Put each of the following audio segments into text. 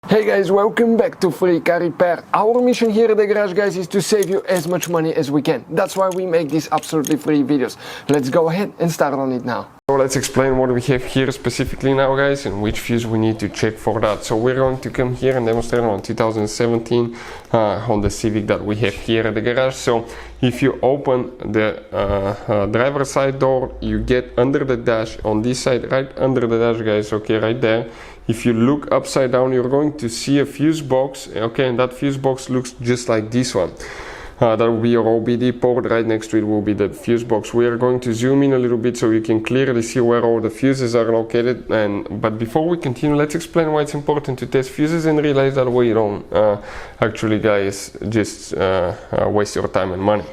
Hey guys, welcome back to Free Car Repair. Our mission here at the garage, guys, is to save you as much money as we can. That's why we make these absolutely free videos. Let's go ahead and start on it now. So let's explain what we have here specifically now, guys, and which fuse we need to check for that. So we're going to come here and demonstrate on 2017 Honda Civic that we have here at the garage. So if you open the driver's side door, you get under the dash on this side, right under the dash, guys, okay, right there. If you look upside down, you're going to see a fuse box, okay, and that fuse box looks just like this one. That will be your OBD port. Right next to it will be the fuse box. We are going to zoom in a little bit so you can clearly see where all the fuses are located. But before we continue, let's explain why it's important to test fuses and realize that way you don't actually, guys, just waste your time and money.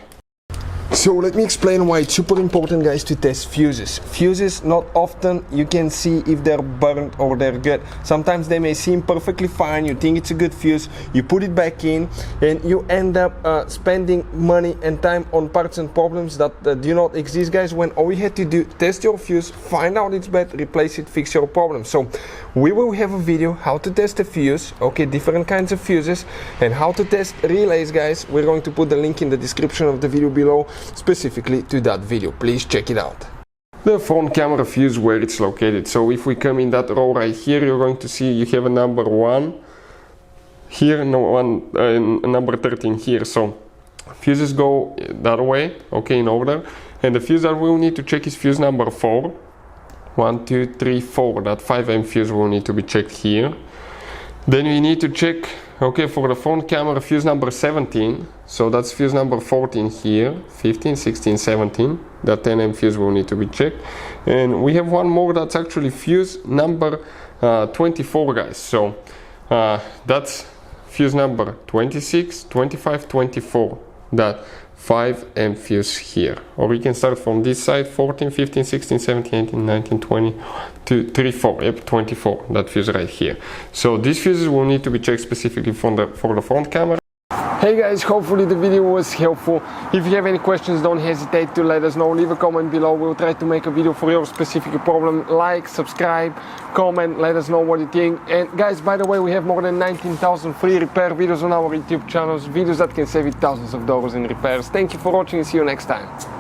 So let me explain why it's super important, guys, to test fuses. Fuses, not often you can see if they're burnt or they're good. Sometimes they may seem perfectly fine, you think it's a good fuse, you put it back in and you end up spending money and time on parts and problems that do not exist, guys, when all you had to do, test your fuse, find out it's bad, replace it, fix your problem. So we will have a video how to test a fuse, okay, different kinds of fuses, and how to test relays, guys. We're going to put the link in the description of the video below specifically to that video. Please check it out. The front camera fuse, where it's located. So if we come in that row right here, you're going to see you have a number 1 here, number 13 here. So fuses go that way, okay, in order, and the fuse that we'll need to check is fuse number 4. 1, 2, 3, 4. That 5M fuse will need to be checked here. Then we need to check, okay, for the front camera, fuse number 17. So that's fuse number 14 here, 15, 16, 17. That 10M fuse will need to be checked. And we have one more that's actually fuse number 24, guys. So that's fuse number 26, 25, 24. That 5M fuse here. Or we can start from this side, 14, 15, 16, 17, 18, 19, 20, 2, 3, 4, yep, 24, that fuse right here. So these fuses will need to be checked specifically for the front camera. Hey guys, hopefully the video was helpful. If you have any questions, don't hesitate to let us know. Leave a comment below. We'll try to make a video for your specific problem. Like, subscribe, comment, let us know what you think. And guys, by the way, we have more than 19,000 free repair videos on our YouTube channels, videos that can save you thousands of dollars in repairs. Thank you for watching and see you next time.